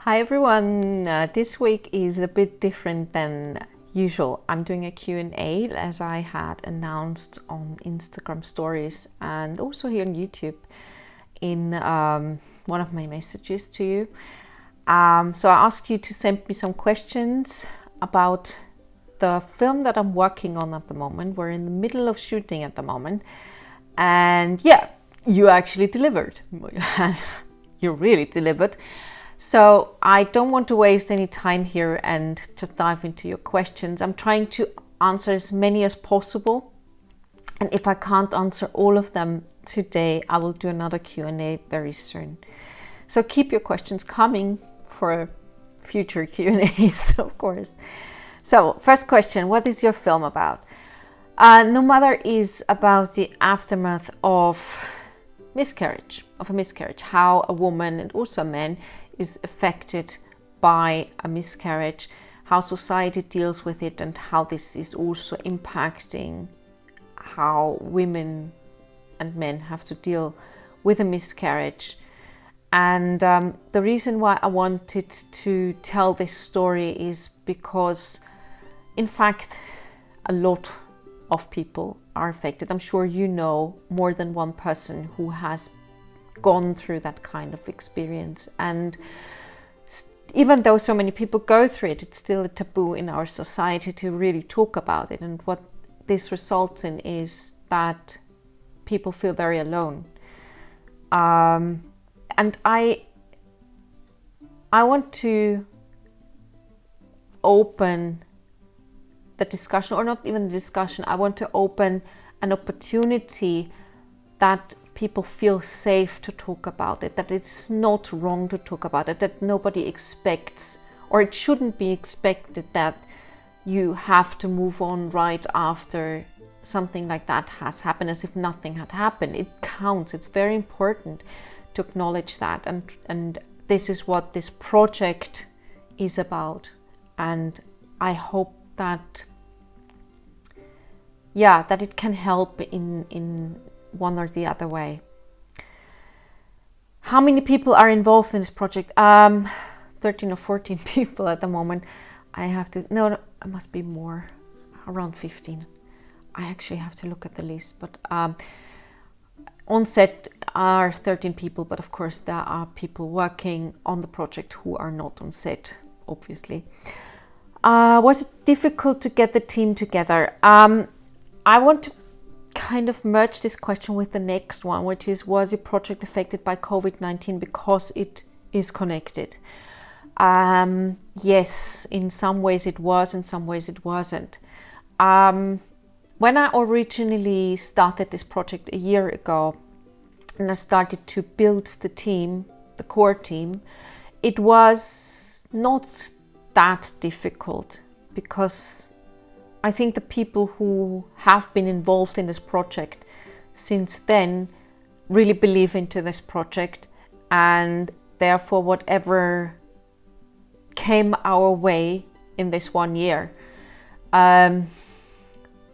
Hi everyone, this week is a bit different than usual. I'm doing a Q&A as I had announced on Instagram stories and also here on YouTube in one of my messages to you. So I asked you to send me some questions about the film that I'm working on at the moment. We're in the middle of shooting at the moment, and yeah, you actually delivered. You really delivered. So I don't want to waste any time here and just dive into your questions. I'm trying to answer as many as possible. And if I can't answer all of them today, I will do another Q&A very soon. So keep your questions coming for future Q&As, of course. So first question, what is your film about? No Mother is about the aftermath of a miscarriage, how a woman and also a man is affected by a miscarriage, how society deals with it, and how this is also impacting how women and men have to deal with a miscarriage. And the reason why I wanted to tell this story is because, in fact, a lot of people are affected. I'm sure you know more than one person who has gone through that kind of experience, and even though so many people go through it, it's still a taboo in our society to really talk about it. And what this results in is that people feel very alone. And I want to open the discussion, or not even the discussion, I want to open an opportunity that people feel safe to talk about it, that it's not wrong to talk about it, that nobody expects, or it shouldn't be expected, that you have to move on right after something like that has happened, as if nothing had happened. It counts. It's very important to acknowledge that, and this is what this project is about. And I hope that that it can help in one or the other way. How many people are involved in this project? 13 or 14 people at the moment. No, it must be more, around 15. I actually have to look at the list, but on set are 13 people, but of course there are people working on the project who are not on set, obviously. Was it difficult to get the team together? I want to kind of merge this question with the next one, which is, was your project affected by COVID-19? Because it is connected. Yes, in some ways it was, in some ways it wasn't. When I originally started this project a year ago, and I started to build the team, the core team, it was not that difficult, because I think the people who have been involved in this project since then really believe into this project, and therefore whatever came our way in this 1 year,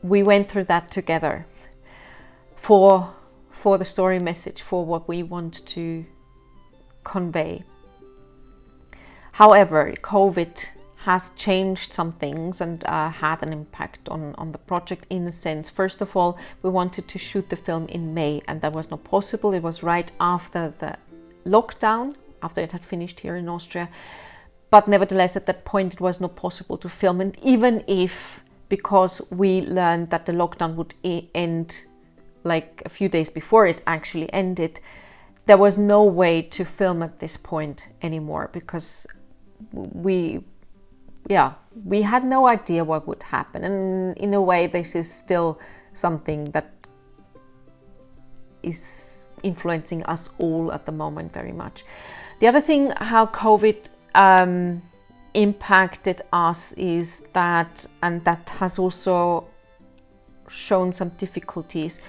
we went through that together for the story message, for what we want to convey. However, COVID has changed some things and had an impact on the project in a sense. First of all, we wanted to shoot the film in May, and that was not possible. It was right after the lockdown, after it had finished here in Austria. But nevertheless, at that point, it was not possible to film. And even if, because we learned that the lockdown would end like a few days before it actually ended, there was no way to film at this point anymore, because we had no idea what would happen. And in a way, this is still something that is influencing us all at the moment very much. The other thing, how COVID impacted us is that, and that has also shown some difficulties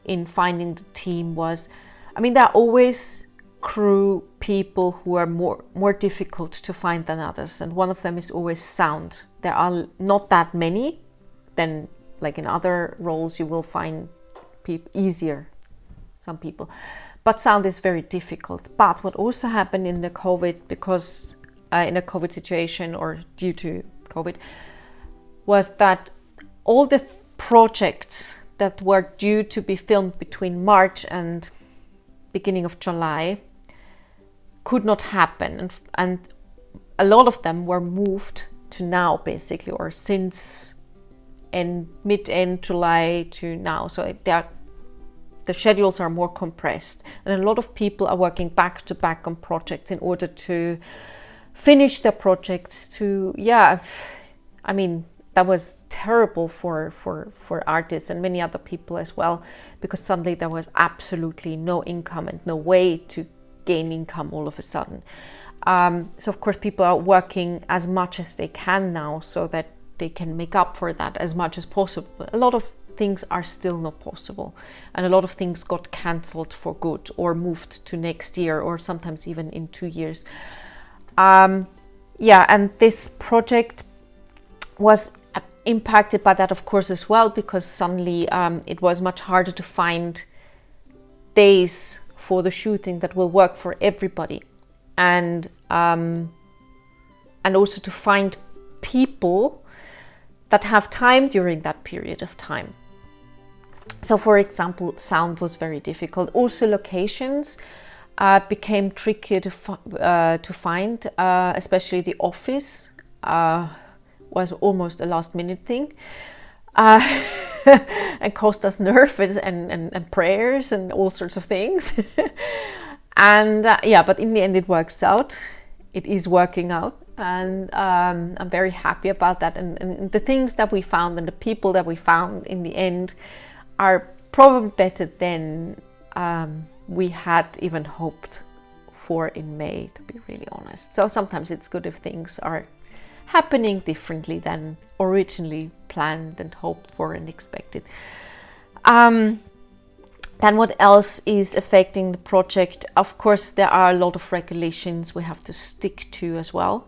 in finding the team, was, there are always crew people who are more difficult to find than others, and one of them is always sound. There are not that many. Then, like in other roles, you will find easier some people, but sound is very difficult. But what also happened in the COVID, because in a COVID situation or due to COVID was that all the projects that were due to be filmed between March and beginning of July could not happen, and a lot of them were moved to now, basically, or since mid-end July to now. So the schedules are more compressed, and a lot of people are working back to back on projects in order to finish their projects. That was terrible for artists and many other people as well, because suddenly there was absolutely no income and no way to gain income all of a sudden. So of course people are working as much as they can now so that they can make up for that as much as possible. A lot of things are still not possible, and a lot of things got cancelled for good or moved to next year, or sometimes even in 2 years. And this project was impacted by that, of course, as well, because suddenly it was much harder to find days for the shooting that will work for everybody, and also to find people that have time during that period of time. So, for example, sound was very difficult. Also, locations became trickier to find, especially the office was almost a last-minute thing, and cost us nerves and prayers and all sorts of things. And but in the end it works out. It is working out, and I'm very happy about that. And the things that we found and the people that we found in the end are probably better than we had even hoped for in May, to be really honest. So sometimes it's good if things are happening differently than originally planned and hoped for and expected. Then what else is affecting the project? Of course, there are a lot of regulations we have to stick to as well.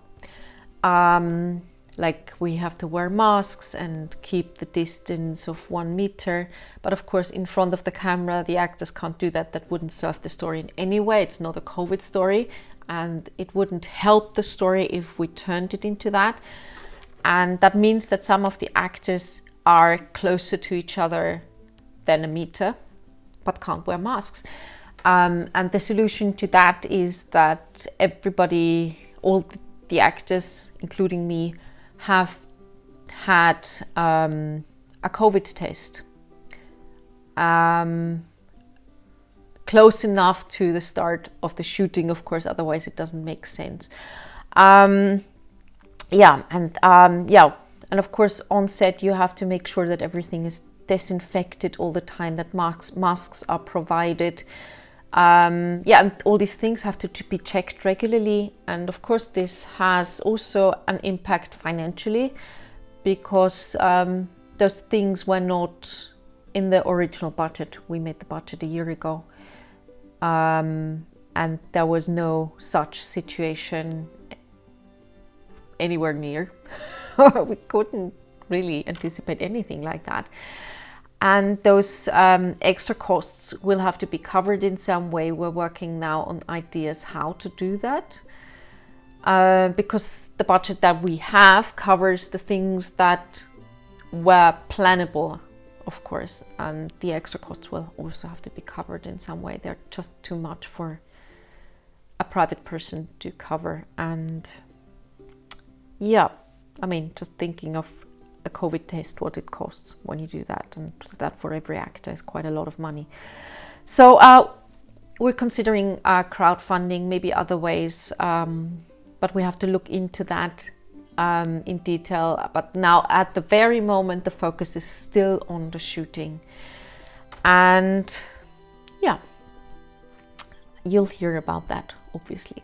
Like we have to wear masks and keep the distance of 1 meter. But of course, in front of the camera, the actors can't do that. That wouldn't serve the story in any way. It's not a COVID story, and it wouldn't help the story if we turned it into that. And that means that some of the actors are closer to each other than 1 meter, but can't wear masks. And the solution to that is that everybody, all the actors, including me, have had a COVID test. Close enough to the start of the shooting, of course, otherwise it doesn't make sense. And of course on set you have to make sure that everything is disinfected all the time, that masks are provided. And all these things have to be checked regularly. And of course this has also an impact financially, because those things were not in the original budget. We made the budget a year ago, and there was no such situation anywhere near. We couldn't really anticipate anything like that. And those extra costs will have to be covered in some way. We're working now on ideas how to do that, because the budget that we have covers the things that were plannable, of course, and the extra costs will also have to be covered in some way. They're just too much for a private person to cover. And just thinking of a COVID test, what it costs when you do that, and that for every actor is quite a lot of money. So we're considering crowdfunding, maybe other ways, but we have to look into that in detail. But now at the very moment the focus is still on the shooting, and you'll hear about that obviously.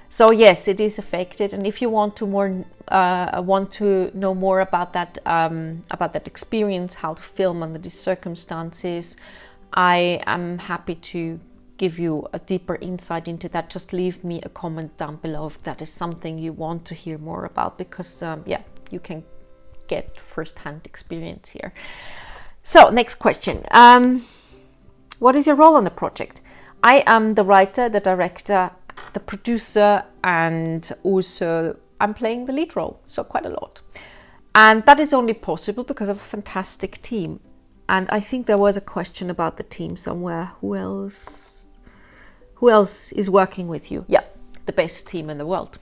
So yes, it is affected, and if you want to know more about that experience, how to film under these circumstances, I am happy to give you a deeper insight into that. Just leave me a comment down below if that is something you want to hear more about, because you can get first-hand experience here. So next question, what is your role on the project? I am the writer, the director, the producer, and also I'm playing the lead role, so quite a lot. And that is only possible because of a fantastic team. And I think there was a question about the team somewhere. Who else is working with you? Yeah, the best team in the world.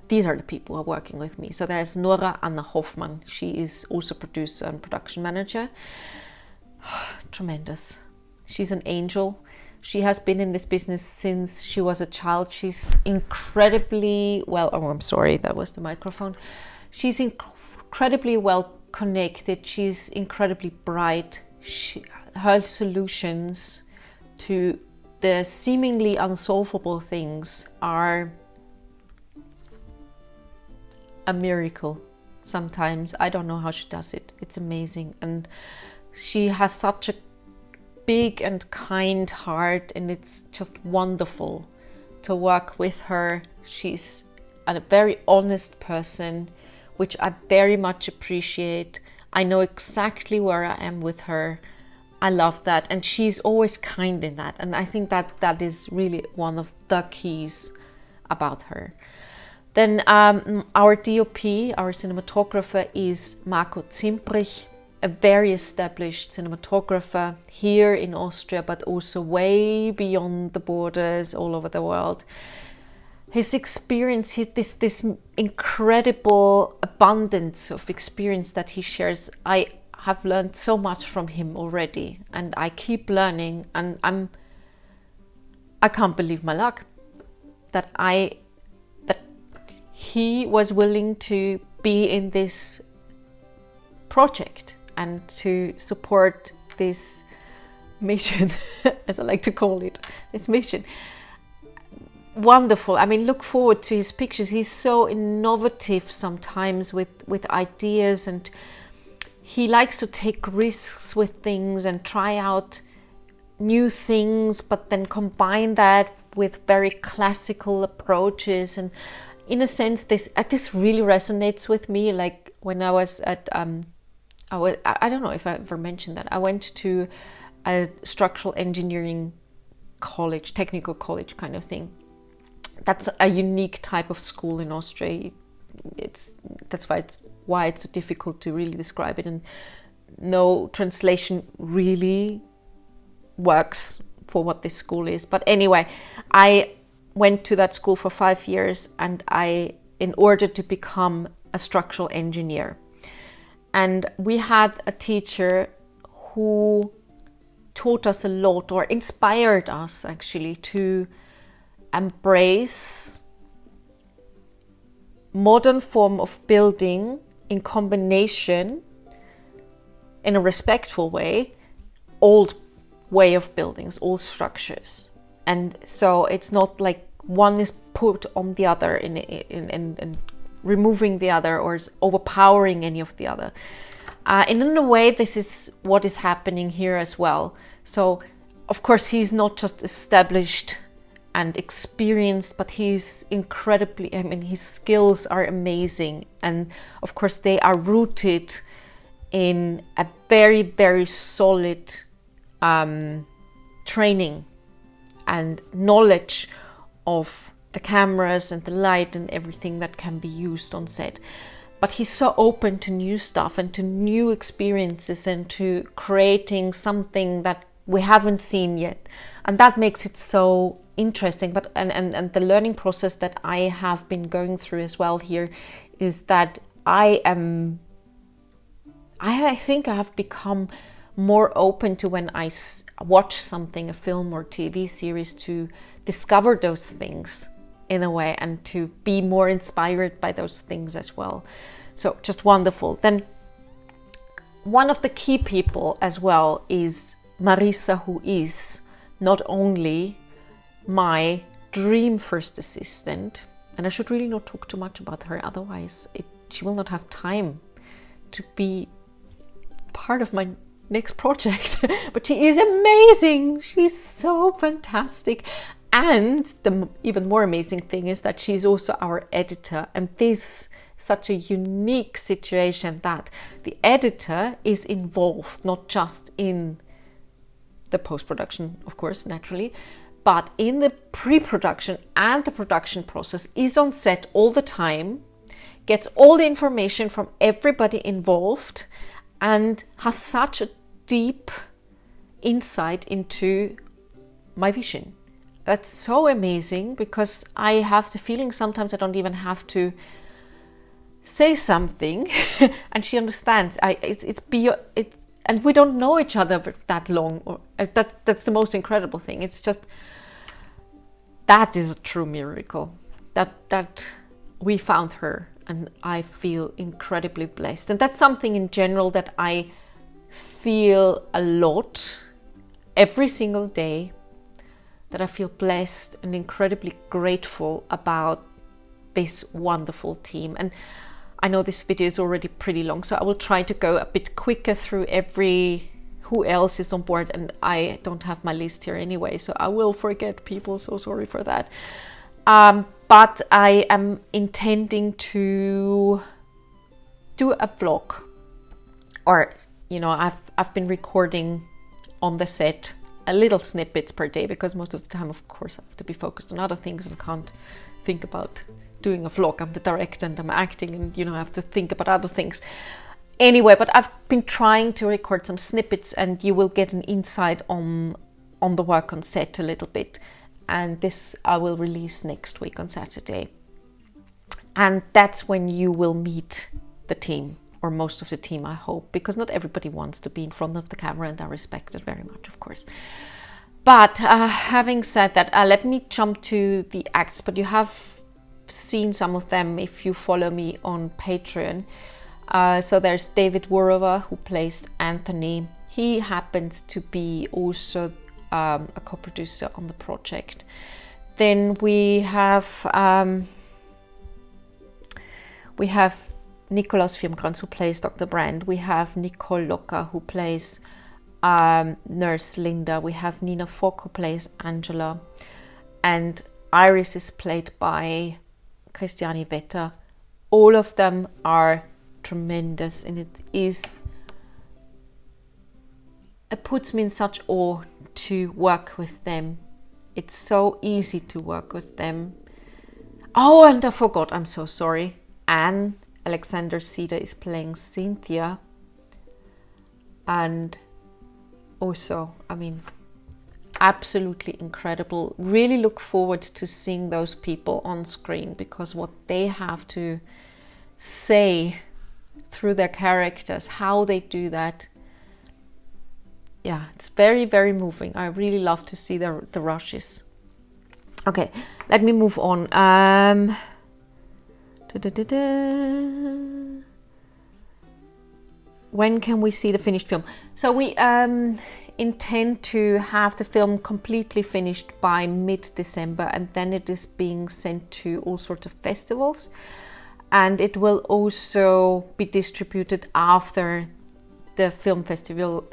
These are the people who are working with me. So there's Nora Anna Hoffmann. She is also producer and production manager. Tremendous. She's an angel. She has been in this business since she was a child. She's incredibly well, oh, I'm sorry, that was the microphone. She's incredibly well connected. She's incredibly bright. Her solutions to the seemingly unsolvable things are a miracle sometimes. I don't know how she does it. It's amazing. And she has such a big and kind heart, and it's just wonderful to work with her. She's a very honest person, which I very much appreciate. I know exactly where I am with her. I love that, and she's always kind in that, and I think that is really one of the keys about her. Then our DOP, our cinematographer, is Marco Zimprich, a very established cinematographer here in Austria, but also way beyond the borders, all over the world. His experience, this incredible abundance of experience that he shares, I have learned so much from him already, and I keep learning, and I can't believe my luck that he was willing to be in this project and to support this mission, as I like to call it, this mission. Wonderful. I mean, look forward to his pictures. He's so innovative sometimes with ideas, and he likes to take risks with things and try out new things, but then combine that with very classical approaches. And in a sense, this really resonates with me. Like when I was at I don't know if I ever mentioned that I went to a structural engineering college, technical college kind of thing. That's a unique type of school in Austria. That's why it's so difficult to really describe it, and no translation really works for what this school is. But anyway, I went to that school for 5 years, and in order to become a structural engineer. And we had a teacher who taught us a lot, or inspired us actually, to embrace modern form of building in combination, in a respectful way, old way of buildings, old structures. And so it's not like one is put on the other in removing the other, or is overpowering any of the other. And in a way, this is what is happening here as well. So, of course, he's not just established and experienced, but he's incredibly, I mean, his skills are amazing. And of course, they are rooted in a very, very solid training and knowledge of the cameras and the light and everything that can be used on set. But he's so open to new stuff and to new experiences and to creating something that we haven't seen yet. And that makes it so interesting. But and the learning process that I have been going through as well here is that I think I have become more open to, when I watch something, a film or TV series, to discover those things in a way, and to be more inspired by those things as well. So just wonderful. Then one of the key people as well is Marisa, who is not only my dream first assistant, and I should really not talk too much about her, otherwise she will not have time to be part of my next project. But she is amazing. She's so fantastic. And the even more amazing thing is that she's also our editor. And this such a unique situation that the editor is involved not just in the post-production, of course, naturally, but in the pre-production and the production process, is on set all the time, gets all the information from everybody involved, and has such a deep insight into my vision. That's so amazing, because I have the feeling sometimes I don't even have to say something and she understands. And we don't know each other that long. That's the most incredible thing. It's just, that is a true miracle that we found her, and I feel incredibly blessed. And that's something in general that I feel a lot every single day, that I feel blessed and incredibly grateful about this wonderful team. And I know this video is already pretty long, so I will try to go a bit quicker through who else is on board, and I don't have my list here anyway, so I will forget people, so sorry for that. But I am intending to do a vlog, or I've been recording on the set a little snippets per day, because most of the time, of course, I have to be focused on other things and can't think about doing a vlog. I'm the director and I'm acting, and I have to think about other things. Anyway, but I've been trying to record some snippets, and you will get an insight on the work on set a little bit. And this I will release next week on Saturday. And that's when you will meet the team, or most of the team, I hope, because not everybody wants to be in front of the camera, and I respect it very much, of course. But having said that, let me jump to the acts. But you have seen some of them if you follow me on Patreon. So there's David Wurova, who plays Anthony. He happens to be also a co-producer on the project. Then we have Nikolaus Firmkrantz, who plays Dr. Brand. We have Nicole Locker, who plays Nurse Linda. We have Nina Fock, who plays Angela. And Iris is played by Christiane Vetter. All of them are tremendous, and it puts me in such awe to work with them. It's so easy to work with them. Oh, and I forgot, I'm so sorry. Anne Alexander Cedar is playing Cynthia. And also, absolutely incredible. Really look forward to seeing those people on screen, because what they have to say through their characters, how they do that, it's very, very moving. I really love to see the rushes. Okay, let me move on. When can we see the finished film? So we intend to have the film completely finished by mid-December, and then it is being sent to all sorts of festivals, and it will also be distributed after the film festival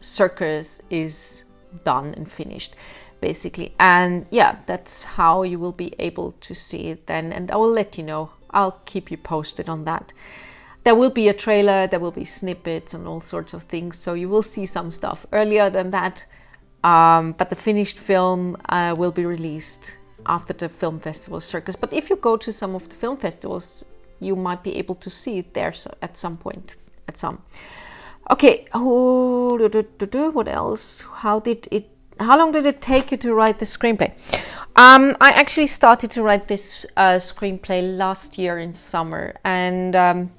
circus is done and finished, basically. And that's how you will be able to see it then, and I will let you know. I'll keep you posted on that. There will be a trailer, there will be snippets and all sorts of things, so you will see some stuff earlier than that, but the finished film will be released after the film festival circus. But if you go to some of the film festivals, you might be able to see it there at some point. Okay, what else? How long did it take you to write the screenplay? I actually started to write this screenplay last year in summer, and I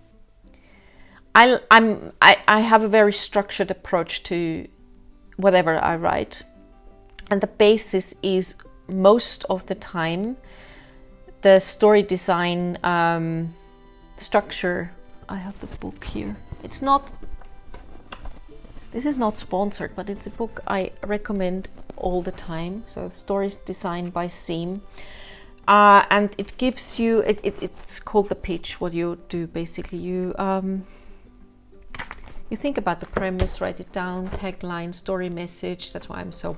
have a very structured approach to whatever I write, and the basis is most of the time the story design structure. I have the book here. This is not sponsored, but it's a book I recommend all the time. So stories designed by Seam, and it gives you it's called the pitch. What you do basically, you think about the premise, write it down, tagline, story message. That's why I'm so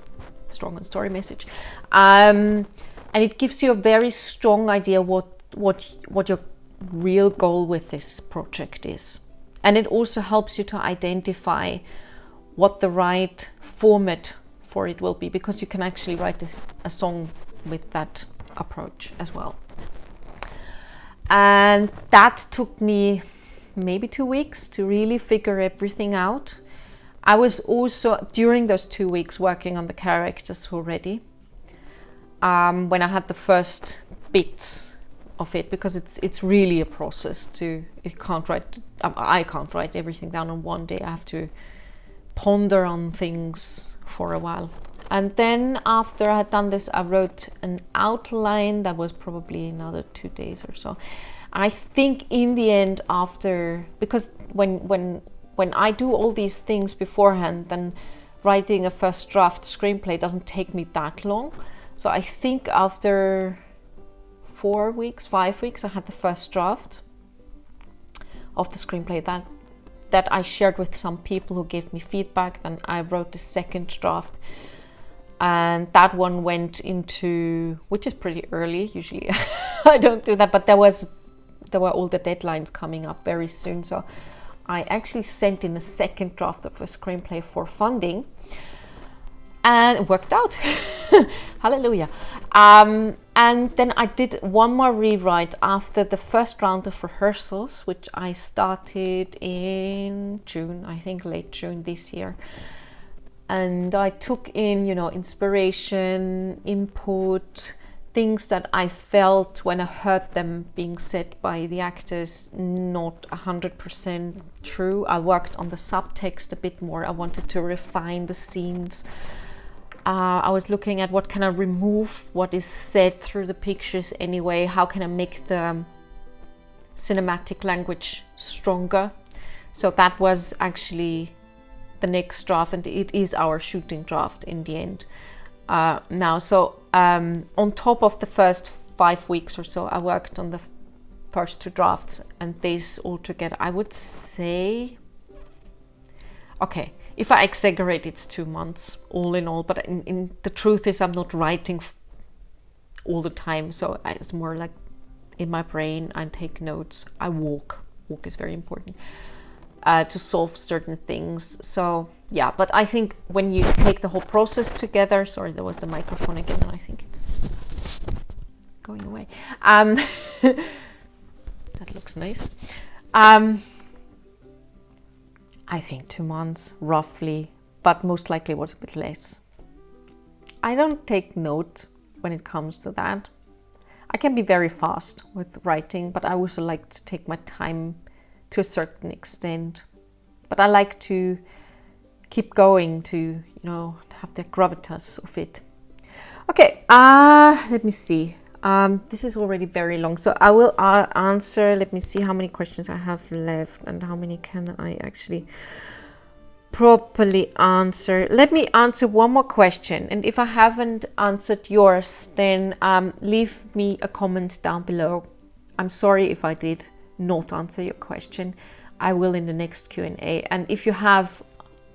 strong on story message, and it gives you a very strong idea what your real goal with this project is, and it also helps you to identify what the right format for it will be, because you can actually write a song with that approach as well. And that took me maybe 2 weeks to really figure everything out. I was also, during those 2 weeks, working on the characters already. When I had the first bits of it, because it's really a process I can't write everything down in one day. I have to ponder on things for a while. And then after I had done this, I wrote an outline that was probably another 2 days or so. I think in the end, after, because when I do all these things beforehand, then writing a first draft screenplay doesn't take me that long. So I think after 5 weeks, I had the first draft of the screenplay that I shared with some people who gave me feedback. Then I wrote the second draft, and that one went into, which is pretty early. Usually I don't do that, but there were all the deadlines coming up very soon. So I actually sent in a second draft of a screenplay for funding, and it worked out. Hallelujah. And then I did one more rewrite after the first round of rehearsals, which I started in June, I think late June this year. And I took in, inspiration, input, things that I felt when I heard them being said by the actors, not 100% true. I worked on the subtext a bit more. I wanted to refine the scenes. I was looking at what can I remove, what is said through the pictures anyway, how can I make the cinematic language stronger. So that was actually the next draft, and it is our shooting draft in the end now. So on top of the first 5 weeks or so, I worked on the first 2 drafts, and this all together, I would say, okay, if I exaggerate, it's 2 months all in all, but in the truth is I'm not writing all the time, so it's more like in my brain. I take notes, I walk is very important to solve certain things. So yeah, but I think when you take the whole process together, sorry, there was the microphone again, and I think it's going away. That looks nice. I think 2 months roughly, but most likely it was a bit less. I don't take note when it comes to that. I can be very fast with writing, but I also like to take my time to a certain extent. But I like to keep going to, have the gravitas of it. Okay, let me see. This is already very long, so I will answer. Let me see how many questions I have left and how many can I actually properly answer. Let me answer one more question, and if I haven't answered yours, then leave me a comment down below. I'm sorry if I did not answer your question. I will in the next Q&A, and if you have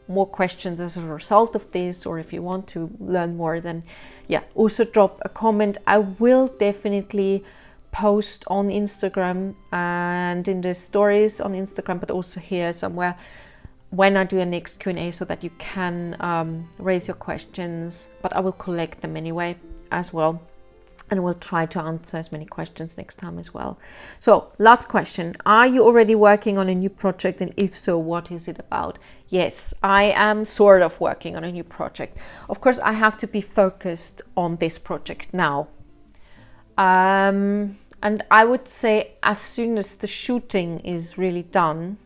more questions as a result of this, or if you want to learn more, then yeah, also drop a comment. I will definitely post on Instagram and in the stories on Instagram, but also here somewhere when I do a next Q&A, so that you can raise your questions, but I will collect them anyway as well, and we'll try to answer as many questions next time as well. So last question, are you already working on a new project, and if so, what is it about? Yes, I am sort of working on a new project. Of course, I have to be focused on this project now. And I would say as soon as the shooting is really done,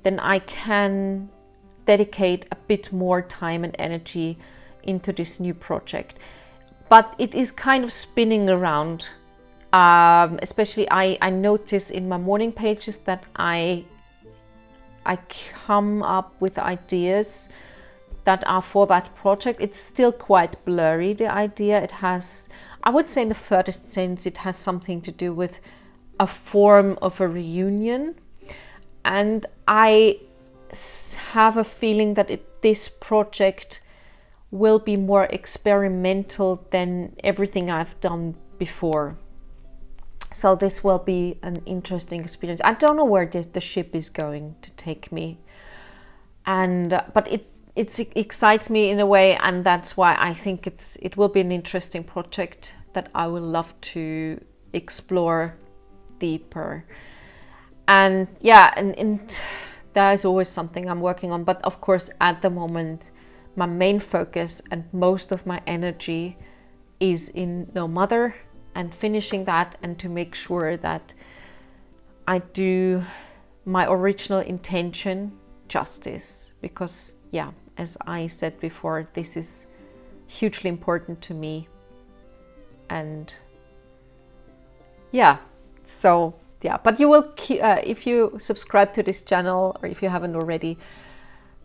then I can dedicate a bit more time and energy into this new project. But it is kind of spinning around. Especially I notice in my morning pages that I come up with ideas that are for that project. It's still quite blurry, the idea. It has, I would say in the furthest sense, it has something to do with a form of a reunion. And I have a feeling that this project will be more experimental than everything I've done before. So this will be an interesting experience. I don't know where the ship is going to take me, but it excites me in a way, and that's why I think it will be an interesting project that I will love to explore deeper. And yeah, and there is always something I'm working on, but of course at the moment my main focus and most of my energy is in No Mother and finishing that, and to make sure that I do my original intention justice, because yeah, as I said before, this is hugely important to me. And yeah, so yeah, but you will if you subscribe to this channel, or if you haven't already,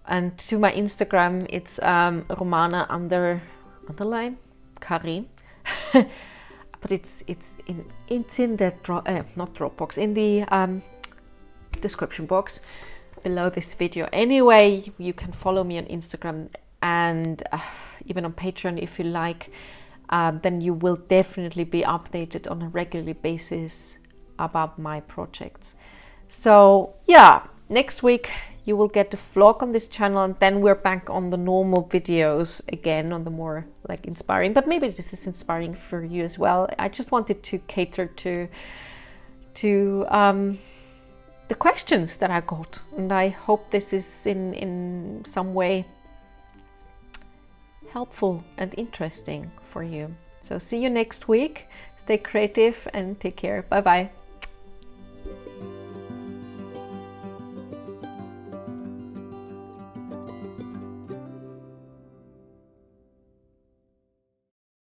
and to my Instagram, it's Romana underline Carén. But it's in the not Dropbox, in the description box below this video. Anyway, you can follow me on Instagram and even on Patreon if you like. Then you will definitely be updated on a regular basis about my projects. So yeah, next week you will get the vlog on this channel, and then we're back on the normal videos again, on the more like inspiring, but maybe this is inspiring for you as well. I just wanted to cater to the questions that I got, and I hope this is in some way helpful and interesting for you. So see you next week. Stay creative and take care. Bye bye.